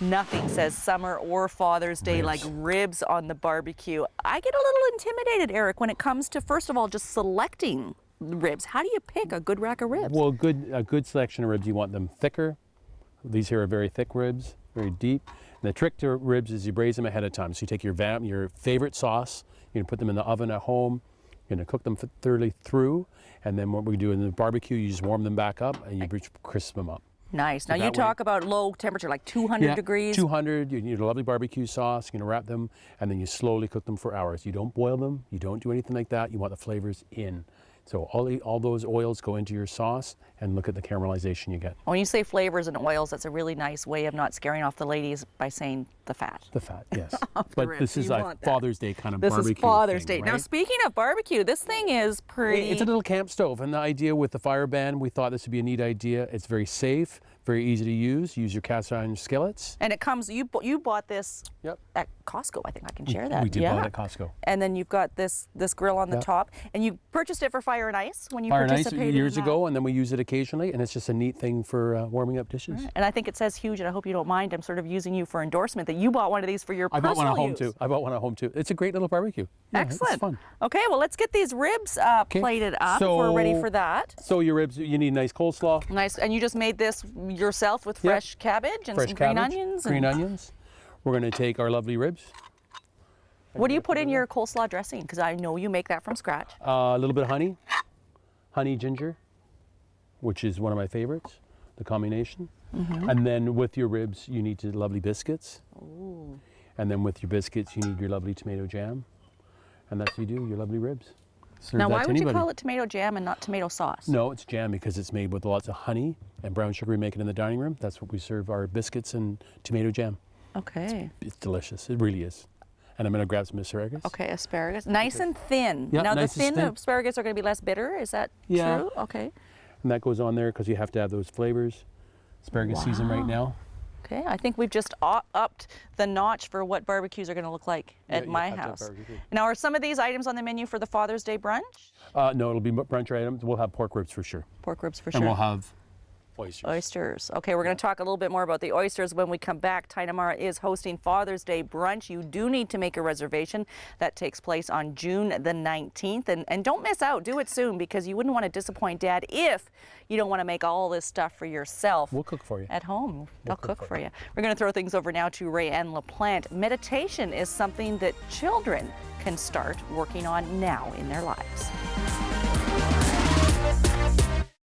Nothing says summer or Father's Day like ribs on the barbecue. I get a little intimidated, Eric, when it comes to, first of all, just selecting ribs. How do you pick a good rack of ribs? Well, a good selection of ribs, you want them thicker. These here are very thick ribs, very deep. And the trick to ribs is you braise them ahead of time. So you take your favorite sauce, you're gonna put them in the oven at home, you're gonna cook them thoroughly through, and then what we do in the barbecue, you just warm them back up and you crisp them up. Nice. Now you talk about low temperature, like 200 degrees. 200, you need a lovely barbecue sauce, you're gonna wrap them, and then you slowly cook them for hours. You don't boil them, you don't do anything like that, you want the flavors in. So all those oils go into your sauce, and look at the caramelization you get. When you say flavors and oils, that's a really nice way of not scaring off the ladies by saying the fat. The fat, yes. But this is a Father's Day kind of barbecue. This is Father's Day. Right? Now, speaking of barbecue, this thing is pretty... It's a little camp stove, and the idea with the fire ban, we thought this would be a neat idea. It's very safe, very easy to use. Use your cast iron skillets. And it comes, you bought this at Costco, I think I can share that. We did buy it at Costco. And then you've got this grill on the top, and you purchased it for Fire and Ice when you participated Fire and Ice years ago, and then we use it occasionally, and it's just a neat thing for warming up dishes. Right. And I think it says huge, and I hope you don't mind, I'm sort of using you for endorsement, that you bought one of these for your personal use. I bought one at home too. It's a great little barbecue. Yeah, excellent. It's fun. Okay, well, let's get these ribs plated up if we're ready for that. So your ribs, you need nice coleslaw. Nice, and you just made this yourself with fresh cabbage and some green onions? Green onions. We're going to take our lovely ribs. What do you put in your coleslaw dressing? Because I know you make that from scratch. A little bit of honey ginger, which is one of my favorites, the combination. And then with your ribs, you need lovely biscuits. Ooh. And then with your biscuits, you need your lovely tomato jam. And that's what you do, your lovely ribs. Serve now, why would you call it tomato jam and not tomato sauce? No, it's jam because it's made with lots of honey and brown sugar. We make it in the dining room. That's what we serve our biscuits and tomato jam. Okay. It's delicious. It really is. And I'm going to grab some asparagus. Okay, asparagus. Nice and thin. Yeah, now, nice the thin asparagus are going to be less bitter. Is that true? Okay. And that goes on there because you have to have those flavors. Asparagus season right now. Okay, I think we've just upped the notch for what barbecues are going to look like at my house. Now, are some of these items on the menu for the Father's Day brunch? No, it'll be brunch items. We'll have pork ribs for sure. Pork ribs for sure. And we'll have oysters. Oysters. Okay, we're going to talk a little bit more about the oysters when we come back. Tigh-Na-Mara is hosting Father's Day brunch. You do need to make a reservation. That takes place on June the 19th. And don't miss out. Do it soon because you wouldn't want to disappoint Dad if you don't want to make all this stuff for yourself. We'll cook for you. At home. They'll cook for you. We're going to throw things over now to Ray-Ann LaPlante. Meditation is something that children can start working on now in their lives.